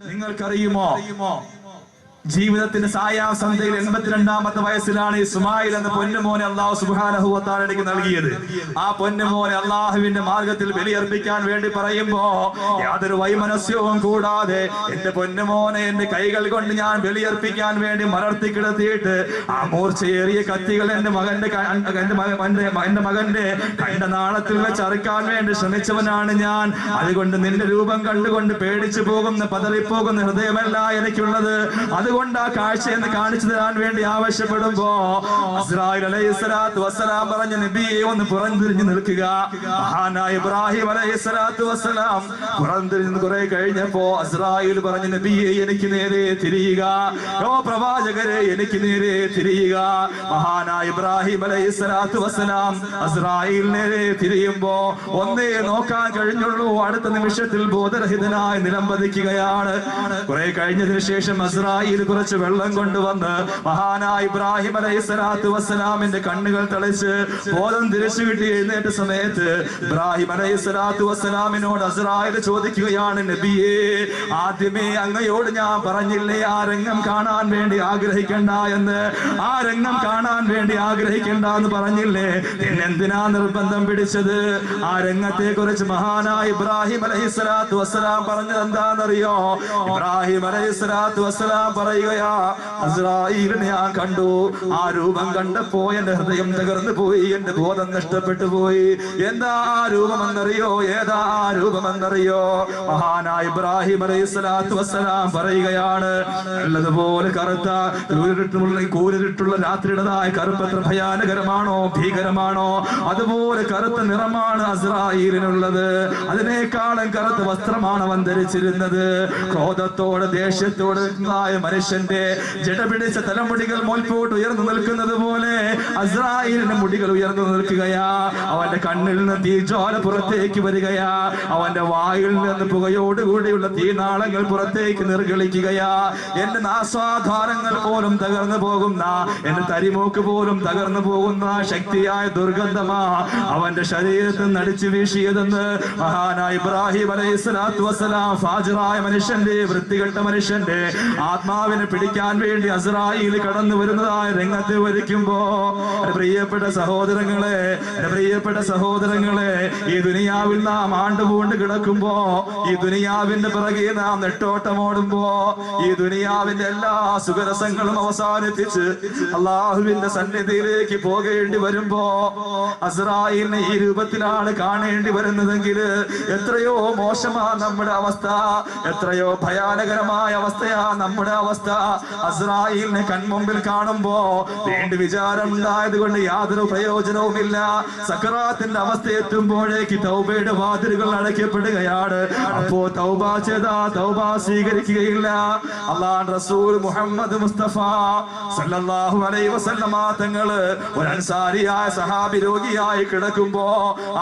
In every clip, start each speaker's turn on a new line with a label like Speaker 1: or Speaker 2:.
Speaker 1: നിങ്ങൾക്കറിയുമോ? ജീവിതത്തിന്റെ സായാസന്ധ്യയിൽ 82ാമത്തെ വയസ്സിലാണ് ഇസ്മായിൽ എന്ന പൊന്നുമോനെ അള്ളാഹു സുബ്ഹാനഹു വ തആല എനിക്ക് നൽകിയത്. ആ പൊന്നുമോനെ അള്ളാഹുവിന്റെ മാർഗത്തിൽ ബലിയർപ്പിക്കാൻ വേണ്ടി പറയുമ്പോ യാതൊരു വൈമനസ്യവും കൂടാതെ എന്റെ പൊന്നുമോനെ എന്റെ കൈകൾ കൊണ്ട് ഞാൻ ബലിയർപ്പിക്കാൻ വേണ്ടി മലർത്തി കിടത്തിയിട്ട് ആ മൂർച്ചയേറിയ കത്തികൾ എന്റെ മകന്റെ കണ്ടനാളത്തിൽ വെച്ച് അറുക്കാൻ വേണ്ടി ശ്രമിച്ചവനാണ് ഞാൻ. അതുകൊണ്ട് നിന്റെ രൂപം കണ്ടുകൊണ്ട് പേടിച്ചു പോകുന്ന പതറിപ്പോകുന്ന ഹൃദയമല്ല എനിക്കുള്ളത്. അതുകൊണ്ട് ആ കാഴ്ച എന്ന് കാണിച്ചു തരാൻ വേണ്ടി ആവശ്യപ്പെടുമ്പോ ഇസ്രായേൽ അലൈഹിസ്സലാത്തു വസ്സലാം പറഞ്ഞ നബിയെ ഒന്ന് പുറംതിരിഞ്ഞു നിൽക്കുക. മഹാനായ ഇബ്രാഹിം അലൈഹിസ്സലാത്തു വസ്സലാം പുറംതിരിഞ്ഞ് കുറെ കഴിഞ്ഞപ്പോ ഇസ്രായേൽ പറഞ്ഞ നബിയെ എനിക്ക് നേരെ തിരിയുക, ഓ പ്രവാചകരെ എനിക്ക് നേരെ തിരിയുക. മഹാനായ ഇബ്രാഹിം അലൈഹിസ്സലാത്തു വസ്സലാം ഇസ്രായേൽ നേരെ തിരിയുമ്പോ ഒന്നേ നോക്കാൻ കഴിഞ്ഞുള്ളൂ. അടുത്ത നിമിഷത്തിൽ ബോധരഹിതനായി നിലംപതിക്കുകയാണ്. കുറെ കഴിഞ്ഞതിന് ശേഷം ഇസ്രായേൽ കുറച്ച് വെള്ളം കൊണ്ടുവന്ന് മഹാനായ ഇബ്രാഹിം അലൈഹിസ്സലാത്തു വസ്സലാമിന്റെ കണ്ണുകൾ തളിച്ച് ബോധം തിരിച്ചു കിട്ടി എഴുന്നേറ്റ സമയത്ത് ഇബ്രാഹിം അലൈഹിസ്സലാത്തു വസ്സലാമിനോട് ഇസ്രായേൽ ചോദിക്കുകയാണ്, നബിയേ, ആദ്യമേ അങ്ങയോട് ഞാൻ പറഞ്ഞില്ലേ ആ രംഗം കാണാൻ വേണ്ടി ആഗ്രഹിക്കണ്ട എന്ന്? ആ രംഗം കാണാൻ വേണ്ടി ആഗ്രഹിക്കണ്ട എന്ന് പറഞ്ഞില്ലേ? എന്തിനാ നിർബന്ധം പിടിച്ചത്? ആ രംഗത്തെ കുറിച്ച് മഹാനായ ഇബ്രാഹിം അലൈഹിസ്സലാത്തു വസ്സലാം പറഞ്ഞത് എന്താണെന്നറിയോ? ഇബ്രാഹിം അലൈഹിസ്സലാത്തു വസ്സലാം പറയുകയാ, ഇസ്രായേലിനെ ഞാൻ കണ്ടു. ആ രൂപം കണ്ടപ്പോ എന്റെ ഹൃദയം തകർന്നു പോയി, എന്റെ ബോധം നഷ്ടപ്പെട്ടു പോയി. എന്താ ആ രൂപമെന്നറിയോ? ഏതാ ആ രൂപമെന്നറിയോ? മഹാനായ ഇബ്രാഹിം അലൈഹിസ്സലാത്തു വസ്സലാം പറയുകയാണ്, നല്ലതുപോലെ കറുത്ത കൂരിട്ടുള്ള രാത്രിയുടേതായ കറുപ്പ് എത്ര ഭയാനകരമാണോ, ഭീകരമാണോ, അതുപോലെ കറുത്ത നിറമാണ് ഇസ്രായേലിനുള്ളത്. അതിനേക്കാളും കറുത്ത വസ്ത്രമാണ് അവൻ ധരിച്ചിരുന്നത്. ക്രോധത്തോടെ ദേഷ്യത്തോടെ മനുഷ്യന്റെ ജടപിടിച്ച തലമുടികൾ മുൻപോട്ട് ഉയർന്നു നിൽക്കുന്നത് പോലെ ഇസ്രായേലിന്റെ മുടികൾ ഉയർന്നു നിൽക്കുകയാ. അവന്റെ കണ്ണിൽ നിന്ന് തീജ്വാല പുറത്തേക്ക് വരികയാ. അവന്റെ വായിൽ നിന്ന് പുകയോടുകൂടിയുള്ള തീനാളങ്ങൾ പുറത്തേക്ക് നിർഗളിക്കുകയാ. എന്റെ നാസ്വാധാരങ്ങൾ പോലും തകർന്നു പോകുന്ന, എന്റെ തരിമൂക്ക് പോലും തകർന്നു പോകുന്ന ശക്തിയായ ദുർഗന്ധമാ അവന്റെ ശരീരത്തിൽ നടിച്ചു വീശിയതെന്ന് മഹാനായ ഇബ്രാഹിം അലൈഹിസ്സലാത്തു വസ്സലാം ഫാജിറായ മനുഷ്യന്റെ, വൃത്തികെട്ട മനുഷ്യന്റെ ആത്മാവിനെ പിടിക്കാൻ വേണ്ടി ഇസ്രായേൽ കടന്നു വരുന്നതായ രംഗത്ത് വരിക്കുമ്പോ പ്രിയപ്പെട്ട സഹോദരങ്ങളെ, ഈ ദുനിയാവിൽ നാം ആണ്ടുപൂണ്ട് കിടക്കുമ്പോ, ഈ ദുനിയാവിന്റെ പിറകെ നാം നെട്ടോട്ടമോടുമ്പോ, ഈ ദുനിയാവിന്റെ എല്ലാ സുഖരസങ്ങളും അവസാനിപ്പിച്ച് അള്ളാഹുവിന്റെ സന്നിധിയിലേക്ക് പോകേണ്ടി വരുമ്പോ ഇസ്രായേലിനെ ഈ രൂപത്തിലാണ് കാണേണ്ടി വരുന്നതെങ്കിൽ എത്രയോ മോശമാ നമ്മുടെ അവസ്ഥ, എത്രയോ ഭയാനകരമായ അവസ്ഥയാ നമ്മുടെ അവസ്ഥ. ഇസ്രായേലിനെ കൺമുമ്പിൽ കാണുമ്പോ വേണ്ടി വിചാരം ഉണ്ടായത് കൊണ്ട് യാതൊരു പ്രയോജനവുമില്ല. സക്കറാത്തിന്റെ അവസ്ഥ എത്തുമ്പോഴേക്ക് തൗബയുടെ വാതിലുകൾ അടയ്ക്കപ്പെടുകയാണ്. അപ്പോ തൗബ ചെയ്താ തൗബ സ്വീകരിക്കുകയില്ല. അല്ലാഹുവിന്റെ റസൂൽ മുഹമ്മദ് മുസ്തഫ സല്ലല്ലാഹു അലൈഹി വസല്ലമ തങ്ങള് ഒരു അൻസാരിയായ സഹാബി രോഗിയായി കിടക്കുമ്പോ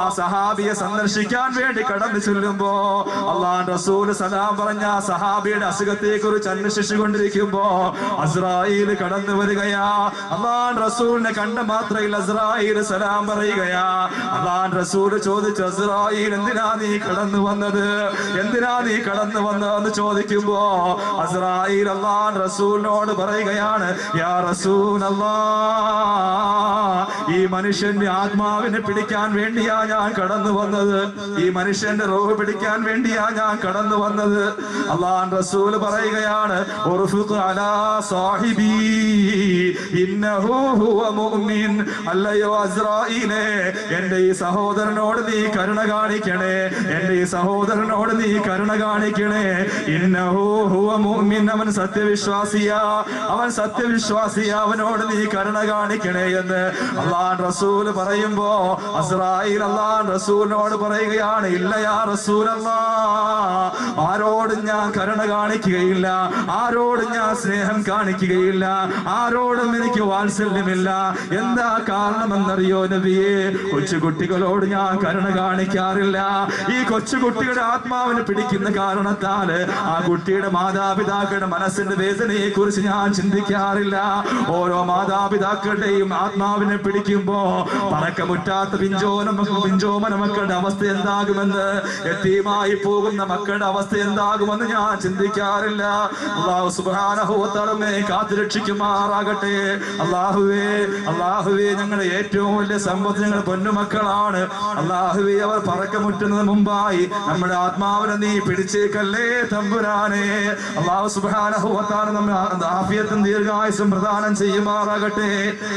Speaker 1: ആ സഹാബിയെ സന്ദർശിക്കാൻ വേണ്ടി കടന്നു ചെല്ലുമ്പോ അല്ലാഹുവിന്റെ റസൂൽ സലാം പറഞ്ഞ സഹാബിയുടെ അസുഖത്തെ കുറിച്ച് അന്വേഷിച്ചുകൊണ്ടിരിക്കുമ്പോ ഇസ്രായേൽ കടന്നു വരികയാ. അല്ലാഹുവിന്റെ റസൂലിനെ കണ്ട മാത്രയിൽ ഇസ്രായേൽ സലാം പറയുകയാ. അല്ലാഹുവിന്റെ റസൂൽ ചോദിച്ചു, ഇസ്രായേൽ എന്തിനാ നീ കടന്നു വന്നത്, എന്തിനാ നീ കടന്നു വന്നതെന്ന് ചോദിക്കുമ്പോ ഇസ്രായേൽ അല്ലാഹുവിന്റെ റസൂലിനോട് പറയുകയാണ്, യാ റസൂലല്ലാഹ്, ഈ മനുഷ്യന്റെ ആത്മാവിനെ പിടിക്കാൻ വേണ്ടിയാ ഞാൻ കടന്നു വന്നത്, ഈ മനുഷ്യന്റെ റൂഹ് പിടിക്കാൻ വേണ്ടിയാ ഞാൻ കടന്നു വന്നത്. അല്ലാഹുവിന്റെ റസൂൽ പറയുകയാണ്, ഉർഫുഖ് അലാ സാഹിബി ഇന്നഹു ഹുവ മുഅ്മിൻ. അല്ലയോ ഇസ്രായേലേ, എന്റെ ഈ സഹോദരനോട് നീ കരുണ കാണിക്കണേ, എന്റെ ഈ സഹോദരനോട് നീ കരുണ കാണിക്കണേ. ഇന്നഹു ഹുവ മുഅ്മിൻ, അവൻ സത്യവിശ്വാസിയാ, അവൻ സത്യവിശ്വാസിയാ, അവനോട് നീ കരുണ കാണിക്കണേ എന്ന് അല്ലാഹുവിന്റെ റസൂൽ പറയുമ്പോ ഇസ്രായേൽ അല്ലാഹുവിന്റെ റസൂലിനോട് പറയുകയാണ്, ഇല്ല യാ റസൂലല്ലാഹ്, ആരോടും ഞാൻ കരുണ കാണിക്കുകയില്ല, ആരോടും ആരോടും ഞാൻ സ്നേഹം കാണിക്കുകയില്ല, ആരോടും എനിക്ക് വാത്സല്യമില്ല. എന്താ കാരണമെന്നറിയോ നബിയേ? കൊച്ചുകുട്ടികളോട് ഞാൻ കരുണ കാണിക്കാറില്ല. ഈ കൊച്ചുകുട്ടിയുടെ ആത്മാവിനെ പിടിക്കുന്ന കാരണത്താല് ആ കുട്ടിയുടെ മാതാപിതാക്കളുടെ മനസ്സിന്റെ വേദനയെ കുറിച്ച് ഞാൻ ചിന്തിക്കാറില്ല. ഓരോ മാതാപിതാക്കളുടെയും ആത്മാവിനെ പിടിക്കുമ്പോ പറക്കമുറ്റാത്ത പിഞ്ചോമന മക്കളുടെ അവസ്ഥ എന്താകുമെന്ന്, യതീമായി പോകുന്ന മക്കളുടെ അവസ്ഥ എന്താകുമെന്ന് ഞാൻ ചിന്തിക്കാറില്ല. അല്ലാഹു സുബ്ഹാനഹു വ തആല കാത്തുരക്ഷിക്കുമാറാകട്ടെ. അല്ലാഹുവേ ഞങ്ങളുടെ ഏറ്റവും വലിയ സമ്പത്ത് ഞങ്ങളുടെ പൊന്നുമക്കളാണ്. അല്ലാഹുവേ, അവർ പറക്കമുറ്റുന്നതിന് മുമ്പായി നമ്മുടെ ആത്മാവിനെ നീ പിടിച്ചേക്കല്ലേ തമ്പുരാനെ. അല്ലാഹു സുബ്ഹാനഹു വ തആല നമ്മെ ആഫിയത്തും ദീർഘായുസ്സും പ്രദാനം ചെയ്യുമാറാകട്ടെ.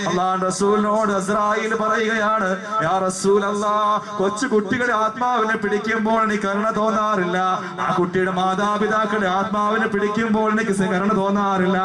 Speaker 1: അല്ലാഹുവിന്റെ റസൂലിനോട് അസ്രായീൽ പറയുകയാണ്, യാ റസൂലല്ലാഹ്, കൊച്ചു കുട്ടികളുടെ ആത്മാവിനെ പിടിക്കുമ്പോൾ എനിക്ക് കരുണ തോന്നാറില്ല, ആ കുട്ടിയുടെ മാതാപിതാക്കളുടെ ആത്മാവിനെ പിടിക്കുമ്പോൾ എനിക്ക് കരുണ തോന്നാറില്ല,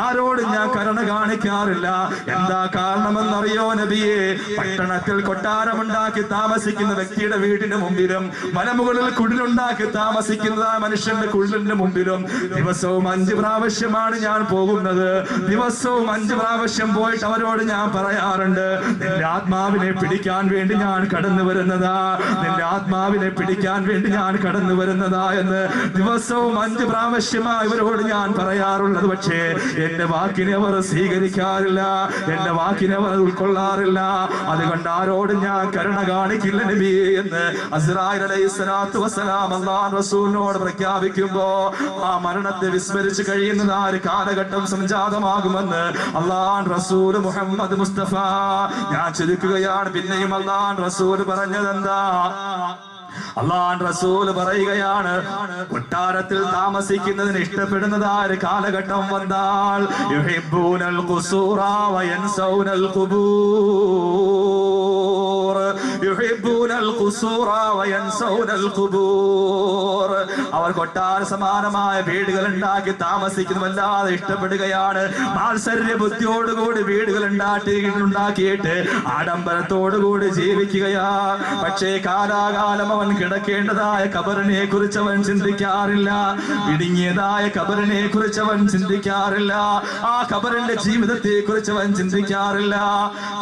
Speaker 1: ആരോടും ഞാൻ കരുണ കാണിക്കാറില്ല. എന്താ കാരണമെന്നറിയോ നബിയെ? പട്ടണത്തിൽ കൊട്ടാരമുണ്ടാക്കി താമസിക്കുന്ന വ്യക്തിയുടെ വീടിന് മുമ്പിലും മലമുകളിൽ കുടിലുണ്ടാക്കി താമസിക്കുന്ന മനുഷ്യന്റെ കുടിലിന്റെ മുമ്പിലും ദിവസവും 5 പ്രാവശ്യമാണ് ഞാൻ പോകുന്നത്. ദിവസവും 5 പ്രാവശ്യം പോയിട്ട് അവരോട് ഞാൻ പറയാറുണ്ട്, നിന്റെ ആത്മാവിനെ പിടിക്കാൻ വേണ്ടി ഞാൻ കടന്നു വരുന്നതാ, നിന്റെ ആത്മാവിനെ പിടിക്കാൻ വേണ്ടി ഞാൻ കടന്നു വരുന്നതാ എന്ന് ദിവസവും 5 പ്രാവശ്യമായി ഇവരോട് ഞാൻ പറയാറുള്ളത്. പക്ഷേ എന്റെ വാക്കിനെ അവർ സ്വീകരിക്കാറില്ല, എന്റെ വാക്കിനെ അവർ ഉൾക്കൊള്ളാറില്ല. അതുകൊണ്ട് ആരോടും ഞാൻ കരുണ കാണിക്കില്ല നബിയേ എന്ന് അസ്രായീൽ അലൈഹിസ്സലാത്തു വസ്സലാം അല്ലാഹു റസൂലിനോട് പ്രഖ്യാപിക്കുമ്പോ ആ മരണത്തെ വിസ്മരിച്ച് കഴിയുന്ന ആ ഒരു കാലഘട്ടം സംജാതമാകുമെന്ന് അല്ലാഹു റസൂൽ മുഹമ്മദ് മുസ്തഫ. ഞാൻ ചുരുക്കുകയാണ്. പിന്നെയും അല്ലാഹു റസൂൽ പറഞ്ഞതെന്താ? അല്ലാഹു റസൂൽ പറയുകയാണ്, കൊട്ടാരത്തിൽ താമസിക്കുന്നതിന് ഇഷ്ടപ്പെടുന്നതായ ഒരു കാലഘട്ടം വന്നാൽ യുഹിബ്ബൂനൽ ഖുസൂറ വയൻസൗനൽ ഖുബൂർ, യുഹിബ്ബൂനൽ ഖുസൂറ വയൻസൗനൽ ഖുബൂർ. അവർ കൊട്ടാര സമാനമായ വീടുകൾ ഉണ്ടാക്കി താമസിക്കുന്നതല്ലാതെ ഇഷ്ടപ്പെടുകയാണ്. മാത്സര്യ ബുദ്ധിയോടുകൂടി വീടുകൾ ഉണ്ടാക്കിയിട്ട് ആഡംബരത്തോടുകൂടി ജീവിക്കുകയാ. പക്ഷേ കാലാകാലം അവൻ കിടക്കേണ്ടതായ ഖബറിനെ കുറിച്ച് അവൻ ചിന്തിക്കാറില്ല, ഇടുങ്ങിയതായ ഖബറിനെ കുറിച്ച് അവൻ ചിന്തിക്കാറില്ല, ആ ഖബറിന്റെ ജീവിതത്തെ കുറിച്ച് അവൻ ചിന്തിക്കാറില്ല.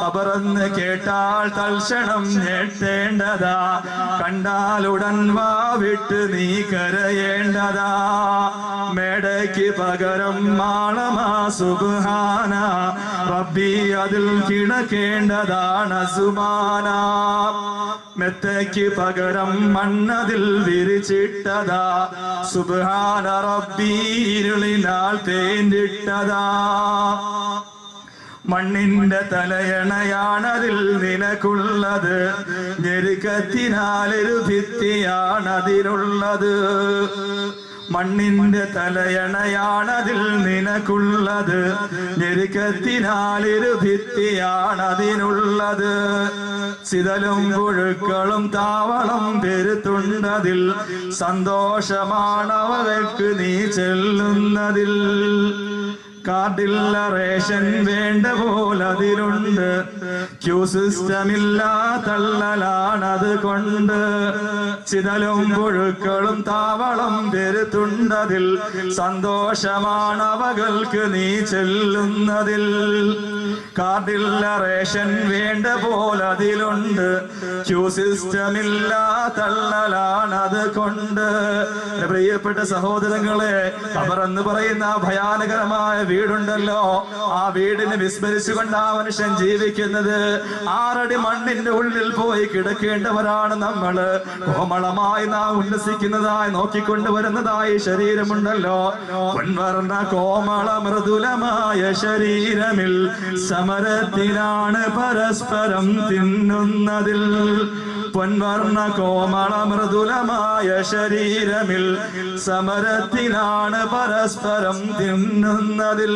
Speaker 1: ഖബറെന്ന് കേട്ടാൽ തൽക്ഷണം ഞെട്ടേണ്ടതാ, കണ്ടാലുടൻ വാവിട്ട് നീ കരയേണ്ടതാ. മേടയ്ക്ക് പകരം മാളമാ സുബ്ഹാന റബ്ബി, അതിൽ കിടക്കേണ്ടതാണ് സുമാന. മെത്തയ്ക്ക് പകരം മണ്ണതിൽ വിരിച്ചിട്ടതാ, സുബ്ഹാന റബ്ബി ഇരുളിനാൽ തേന്തിട്ടതാ. മണ്ണിന്റെ തലയണയാണതിൽ നിനക്കുള്ളത്, ഞെരുക്കത്തിനാലൊരു ഭിത്തിയാണതിലുള്ളത്. മണ്ണിന്റെ തലയണയാണതിൽ നിനക്കുള്ളത്, ഞെരുക്കത്തിനാലൊരു ഭിത്തിയാണതിനുള്ളത്. ചിതലും പുഴുക്കളും താവളം പെരുത്തുണ്ടതിൽ, സന്തോഷമാണവർക്ക് നീ ചെല്ലുന്നതിൽ. കാർഡില്ല റേഷൻ വേണ്ട പോലതിലുണ്ട്, ക്യൂ സിസ്റ്റമില്ല തള്ളലാണത് കൊണ്ട്. ചിതലും പുഴുക്കളും താവളം പെരുത്തുണ്ടതിൽ, സന്തോഷമാണവകൾക്ക് നീ ചെല്ലുന്നതിൽ. കാർഡില്ല റേഷൻ വേണ്ട പോലതിലുണ്ട്, ക്യൂ സിസ്റ്റമില്ല തള്ളലാണത് കൊണ്ട്. പ്രിയപ്പെട്ട സഹോദരങ്ങളെ, ഖബറെന്ന് പറയുന്ന ഭയാനകരമായ വീടുണ്ടല്ലോ, ആ വീടിനെ വിസ്മരിച്ചുകൊണ്ട് ആ മനുഷ്യൻ ജീവിക്കുന്നത്. 6 അടി മണ്ണിന്റെ ഉള്ളിൽ പോയി കിടക്കേണ്ടവരാണ് നമ്മള്. കോമളമായി നാം ഉല്ലസിക്കുന്നതായി നോക്കിക്കൊണ്ടുവരുന്നതായി ശരീരമുണ്ടല്ലോ, പൊൻവർണ്ണ കോമള മൃദുലമായ ശരീരമിൽ സമരത്തിലാണ് പരസ്പരം തിന്നുന്നതിൽ. പൊൻവർണ്ണ കോമള മൃദുലമായ ശരീരമിൽ സമരത്തിലാണ് പരസ്പരം തിന്നുന്നതിൽ.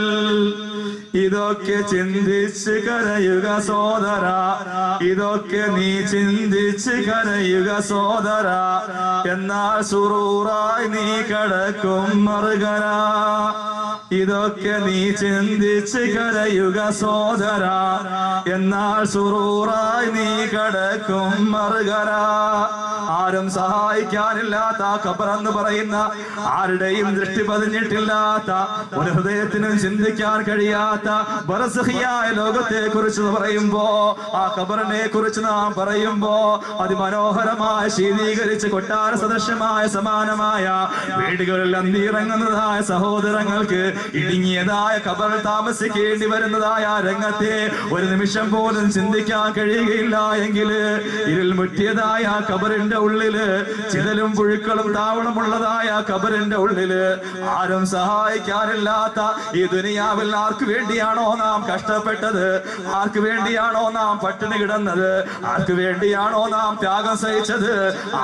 Speaker 1: ഇതൊക്കെ ചിന്തിച്ച് കരയുക സോദര, ഇതൊക്കെ നീ ചിന്തിച്ച് കരയുക സോദര. എന്നാൽ സുറൂറായി നീ കടക്കും മറുകര. ഇതൊക്കെ നീ ചിന്തിച്ച് കരയുക സോദര, എന്നാൽ സുറൂറായി നീ കടക്കും മറുകര. ആരും സഹായിക്കാനില്ലാത്ത ഖബറെന്ന് പറയുന്ന, ആരുടെയും ദൃഷ്ടി പതിഞ്ഞിട്ടില്ലാത്ത, ഒരു ഹൃദയത്തിനും ചിന്തിക്കാൻ കഴിയാത്ത ബർസഖിയായ ലോകത്തെ കുറിച്ച് പറയുമ്പോ, ആ ഖബറിനെ കുറിച്ച് നാം പറയുമ്പോ, അതിമനോഹരമായ ശീതീകരിച്ച് കൊട്ടാര സദൃശമായ സമാനമായ വീടുകളിൽ അന്തിയിറങ്ങുന്നതായ സഹോദരങ്ങൾക്ക് ഇടുങ്ങിയതായ ഖബറിൽ താമസിക്കേണ്ടി വരുന്നതായ രംഗത്തെ ഒരു നിമിഷം പോലും ചിന്തിക്കാൻ കഴിയുകയില്ല എങ്കിൽ, ഇരുൾ മുറ്റിയതായ ഖബറിന്റെ ഉള്ളില്, ചിതലും പുഴുക്കളും താവളമുള്ളതായ ഖബറിന്റെ ഉള്ളില്, ആരും സഹായിക്കാനില്ലാത്ത ഈ ദുനിയാവിൽ ആർക്ക് വേണ്ടിയാണോ നാം കഷ്ടപ്പെട്ടത്, ആർക്ക് വേണ്ടിയാണോ നാം പട്ടിണി കിടന്നത്, ആർക്ക് വേണ്ടിയാണോ നാം ത്യാഗം സഹിച്ചത്,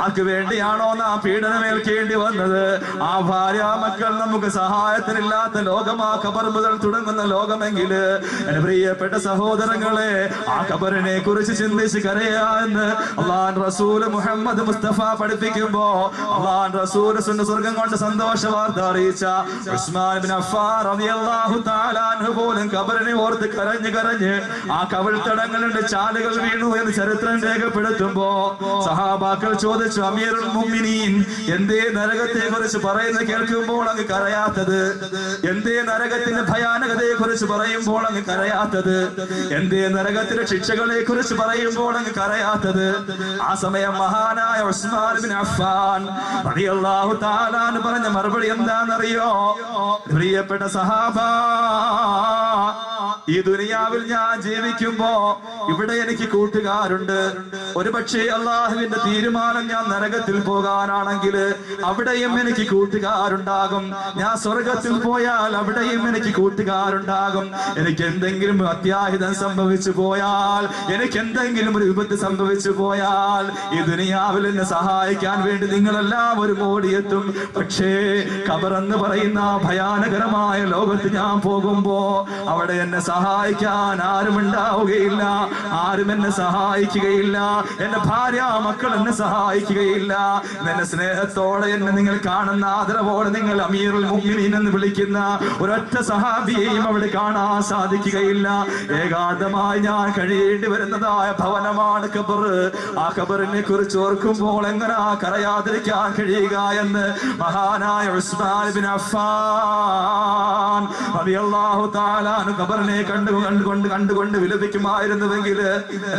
Speaker 1: ആർക്ക് വേണ്ടിയാണോ നാം പീഡനമേൽക്കേണ്ടി വന്നത്, ആ ഭാര്യ മക്കൾ നമുക്ക് സഹായത്തിനില്ലാത്ത ലോകമാ ഖബർ മുതൽ തുടങ്ങുന്ന ലോകമെങ്കില്, എന്റെ പ്രിയപ്പെട്ട സഹോദരങ്ങളെ, ആ ഖബറിനെ കുറിച്ച് ചിന്തിച്ച് കരയാന്ന് അല്ലാഹുവിന്റെ റസൂൽ മുഹമ്മദ് മുസ്തഫ പഠിപ്പിക്കുമ്പോ, അല്ലാഹുവിന്റെ റസൂൽ സ്വർഗ്ഗം കൊണ്ട് സന്തോഷ വാർത്ത അറിയിച്ച ഉസ്മാൻ ഇബ്നു അഫ്ഫാൻ റളിയല്ലാഹു തആല അൻഹു പോലും ഖബറിനെ ഓർത്ത് കരഞ്ഞ് കരഞ്ഞ് ആ കവിൾത്തടങ്ങളുടെ ചാലുകൾ വീണു എന്ന് ചരിത്രം രേഖപ്പെടുത്തുമ്പോ, സഹാബാക്കൾ ചോദിച്ചു, അമീറുൽ മുഅ്മിനീൻ, എന്തേ നരകത്തെ കുറിച്ച് പറയുന്നത് കേൾക്കുമ്പോൾ അങ്ങ് കരയാത്തത്? എന്തേ നരകത്തിന്റെ ഭയാനകതയെ കുറിച്ച് പറയുമ്പോൾ അങ്ങ് കരയാത്തത്? എന്തേ നരകത്തിലെ ശിക്ഷകളെ കുറിച്ച് പറയുമ്പോൾ അങ്ങ് കരയാത്തത്? ആ സമയം മഹാനായ ഉസ്മാൻ ഇബ്നു അഫ്ഫാൻ റളിയല്ലാഹു തആല അൻഹു പറഞ്ഞ മറുപടി എന്താണെന്നറിയോ? പ്രിയപ്പെട്ട സഹാബാ, ഈ ദുനിയാവിൽ ഞാൻ ജീവിക്കുമ്പോ ഇവിടെ എനിക്ക് കൂട്ടുകാരുണ്ട്. ഒരുപക്ഷെ അള്ളാഹുവിന്റെ തീരുമാനം ഞാൻ നരകത്തിൽ പോകാനാണെങ്കിൽ അവിടെയും എനിക്ക് കൂട്ടുകാരുണ്ടാകും. ഞാൻ സ്വർഗത്തിൽ പോയാൽ അവിടെയും എനിക്ക് കൂട്ടുകാരുണ്ടാകും. എനിക്ക് എന്തെങ്കിലും അത്യാഹിതം സംഭവിച്ചു പോയാൽ, എനിക്ക് എന്തെങ്കിലും ഒരു വിപത്ത് സംഭവിച്ചു പോയാൽ, ഈ ദുനിയാവിൽ എന്നെ സഹായിക്കാൻ വേണ്ടി നിങ്ങളെല്ലാവരും ഓടിയെത്തും. പക്ഷേ ഖബറെന്ന് പറയുന്ന ഭയാനകരമായ ലോകത്ത് ഞാൻ പോകുമ്പോ അവിടെ എന്നെ സഹായിക്കാൻ ആരും ഉണ്ടാവുകയില്ല, ആരും എന്നെ സഹായിക്കുകയില്ല, എന്റെ ഭാര്യ മക്കൾ എന്നെ സഹായിക്കുകയില്ല. എന്നെ സ്നേഹത്തോടെ എന്നെ നിങ്ങൾ കാണുന്ന ആദരവോടെ നിങ്ങൾ അമീറുൽ മുഅ്മിനീൻ എന്ന് വിളിക്കുന്ന ഒരൊറ്റ സഹാബിയെയും അവിടെ കാണാൻ സാധിക്കുകയില്ല. ഏകാന്തമായി ഞാൻ കഴിയേണ്ടി വരുന്നതായ ഭവനമാണ് ഖബർ. ആ ഖബറിനെ കുറിച്ച് ഓർക്കുമ്പോൾ എങ്ങനെ കരയാതിരിക്കാൻ കഴിയുക എന്ന് മഹാനായ ഉസ്മാൻ ഇബ്നു അഫ്ഫാൻ റളിയല്ലാഹു തആല അൻഹു ഖബറിനെ കണ്ടുകൊണ്ട് വിലപിക്കുമായിരുന്നുവെങ്കിൽ,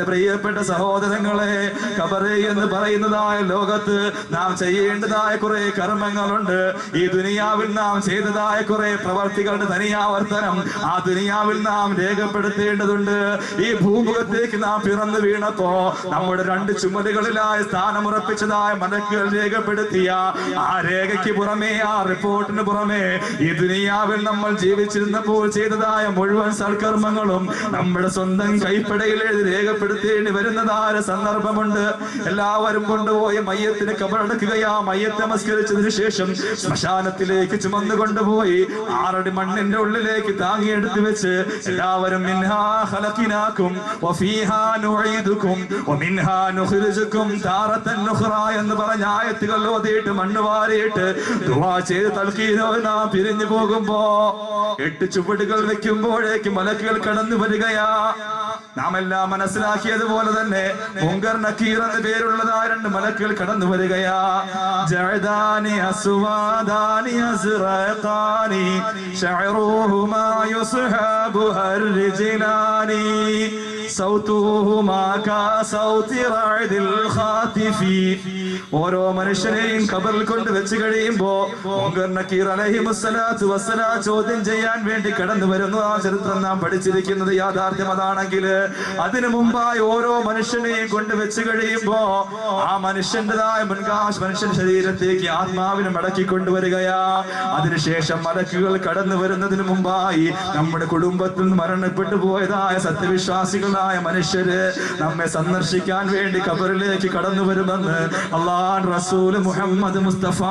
Speaker 1: പ്രിയപ്പെട്ട സഹോദരങ്ങളെ, ഖബർ എന്ന് പറയുന്നതായ ലോകത്ത് നാം ചെയ്യേണ്ടതായ കുറെ കർമ്മങ്ങളുണ്ട്. ഈ ദുനിയാവിൽ നാം ചെയ്തതായ കുറെ പ്രവർത്തികളുടെ തനിയാവർത്തനം ആ ദുനിയാവിൽ നാം രേഖപ്പെടുത്തേണ്ടതുണ്ട്. ഈ ഭൂമുഖത്തേക്ക് നാം പിറന്നു വീണപ്പോ നമ്മുടെ രണ്ട് ചുമലുകളിലായ സ്ഥാനമുറപ്പിച്ചതായ മലക്കുകൾ രേഖപ്പെടുത്തിയ ആ രേഖയ്ക്ക് പുറമേ, ആ റിപ്പോർട്ടിന് പുറമേ, ഈ ദുനിയാവിൽ നമ്മൾ ജീവിച്ചിരുന്നപ്പോൾ ചെയ്തതായ മുഴുവൻ സൽക്കർമ്മങ്ങളും നമ്മുടെ സ്വന്തം കൈപ്പടയിൽ എഴുതി രേഖപ്പെടുത്തേണ്ടി വരുന്നതായ സന്ദർഭമുണ്ട്. എല്ലാവരും കൊണ്ടുപോയി മയ്യത്തിന് കബറടക്കുകയാ. മയ്യത്ത് നമസ്കരിച്ചതിനു ശേഷം ശ്മശാനത്തിലേക്ക് ചുമന്നു കൊണ്ടുപോയി 6 അടി മണ്ണിന്റെ ഉള്ളിലേക്ക് താങ്ങിയെടുത്ത് വെച്ച് എല്ലാവരും മിൻഹാ ഖലഖനാകും വഫീഹാ നുഈദുകും വമിൻഹാ നുഖ്രിജുകും താറത്തൻ നുഖ്റാ എന്ന് പറഞ്ഞ ആയത്തുകൾ ഓതിയിട്ട് മണ്ണ് വാരിയിട്ട് ദുആ ചെയ്ത് തൽഖീനോട് നാം പിരിഞ്ഞു പോകുമ്പോ 8 ചുവടുകൾ വെക്കുമ്പോഴേക്ക് മലക്കുകൾ കടന്നു വരികയാ. നാം എല്ലാം മനസ്സിലാക്കിയതുപോലെ തന്നെ മുങ്കർ നക്കീർ എന്ന പേരുള്ളതായ 2 മലക്കുകൾ കടന്നു വരികയാ. ജഅദാനി അസ്വാദാനി അസ്റഖാനി ശഅറുഹുമാ യുസ്ഹബു ഹർജിലാനി സൗതുഹുമാ കാ സൗതി റഅദിൽ ഖാതിഫി. ഓരോ മനുഷ്യനെയും ഖബറിൽ കൊണ്ട് വെച്ച് കഴിയുമ്പോ മുങ്കർ നക്കീർ അലൈഹിമുസ്സലാത്തു വസ്സലാം ചോദ്യം ചെയ്യാൻ വേണ്ടി കടന്നു വരുന്നു. ആ ചരിത്രം നാം പഠിച്ചിരിക്കുന്നത് യാഥാർത്ഥ്യം അതാണെങ്കിൽ, അതിനു മുമ്പായി ഓരോ മനുഷ്യനെയും കൊണ്ട് വെച്ച് കഴിയുമ്പോ ആ മനുഷ്യന്റേതായ മുൻകാശ് മനുഷ്യൻ ശരീരത്തേക്ക് ആത്മാവിനെ മടക്കി കൊണ്ടുവരികയാ. അതിനുശേഷം മലക്കുകൾ കടന്നു വരുന്നതിന് മുമ്പായി നമ്മുടെ കുടുംബത്തിൽ നിന്ന് മരണപ്പെട്ടു പോയതായ സത്യവിശ്വാസികളായ മനുഷ്യര് നമ്മെ സന്ദർശിക്കാൻ വേണ്ടി ഖബറിലേക്ക് കടന്നു വരുമെന്ന് അല്ലാഹുവിന്റെ റസൂൽ മുഹമ്മദ് മുസ്തഫ